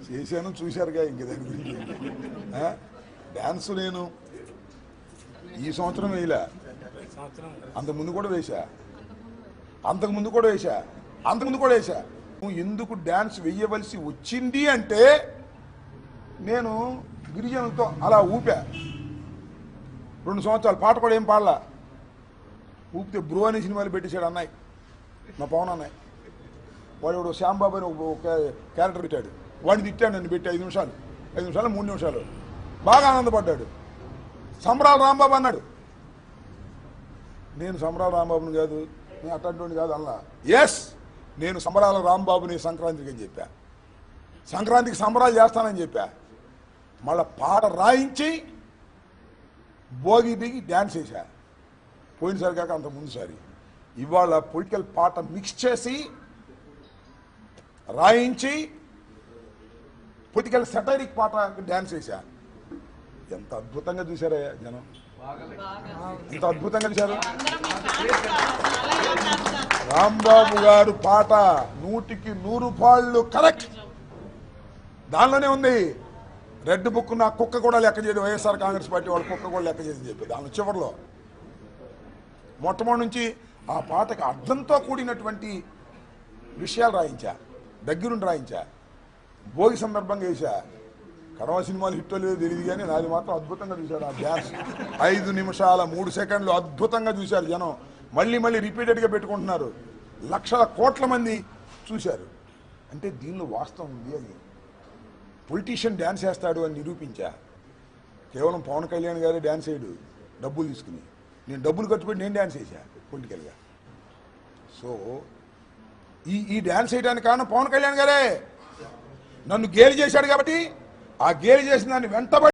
చేశాను, చూశారుగా. ఇంక దాని గురించి డ్యాన్స్ నేను ఈ సంవత్సరం వేయలే, అంతకుముందు కూడా వేశా, అంతకుముందు కూడా వేశా. ఎందుకు డ్యాన్స్ వేయవలసి వచ్చింది అంటే నేను గిరిజనులతో అలా ఊపా 2 సంవత్సరాలు. పాట కూడా ఏం పాడలా. ఊపితే బ్రో అనే సినిమాలు పెట్టేశాడు అన్నయ్య, మా పవన్ అన్నయ్య. వాడు శ్యాంబాబు అని ఒక క్యారెక్టర్ పెట్టాడు. వాడిని తిట్టాడు, నన్ను పెట్టి 5 నిమిషాలు 3 నిమిషాలు. బాగా ఆనందపడ్డాడు. సంబరాల రాంబాబు అన్నాడు. నేను సంబరాల రాంబాబుని కాదు, నేను అట్లాంటి కాదు అన్నా. ఎస్, నేను సంబరాల రాంబాబుని సంక్రాంతికి అని చెప్పా. సంక్రాంతికి సంబరాలు చేస్తానని చెప్పా. మళ్ళా పాట రాయించి భోగి దిగి డ్యాన్స్ వేసా. పోయినసారి కాక అంత ముందుసారి. ఇవాళ పొలిటికల్ పాట మిక్స్ చేసి రాయించి పొలిటికల్ సెటైరిక్ పాట డ్యాన్స్ వేసా. ఎంత అద్భుతంగా చూశారయ్యా జనం, ఎంత అద్భుతంగా చూశారు. రాంబాబు గారు పాట 100కి 100 పాళ్ళు కరెక్ట్. దానిలోనే ఉంది. రెడ్ బుక్ నా కుక్క కూడా లెక్క చేయదు. వైఎస్ఆర్ కాంగ్రెస్ పార్టీ వాళ్ళ కుక్క కూడా లెక్క చేయదని చెప్పి దాని చివరిలో మొట్టమొదటి నుంచి ఆ పాటకి అర్థంతో కూడినటువంటి విషయాలు రాయించా, దగ్గరుండి రాయించా. భోగి సందర్భంగా వేసా. కడవ సినిమాలు హిట్ లేదో తెలియదు కానీ నాది మాత్రం అద్భుతంగా చూశారు. ఆ డ్యాన్స్ 5 నిమిషాల 3 సెకండ్లు అద్భుతంగా చూశారు జనం. మళ్ళీ రిపీటెడ్గా పెట్టుకుంటున్నారు. లక్షల కోట్ల మంది చూశారు. అంటే దీనిలో వాస్తవం ఉంది అని. పొలిటీషియన్ డ్యాన్స్ వేస్తాడు అని నిరూపించా. కేవలం పవన్ కళ్యాణ్ గారే డ్యాన్స్ వేయడు డబ్బులు తీసుకుని. నేను డబ్బులు ఖర్చుపెట్టి నేను డ్యాన్స్ వేసా పొలిటికల్గా. సో ఈ డ్యాన్స్ వేయడానికి కారణం పవన్ కళ్యాణ్ గారే. నన్ను గేలి చేశాడు కాబట్టి ఆ గేలి చేసిన దాన్ని వెంటబడి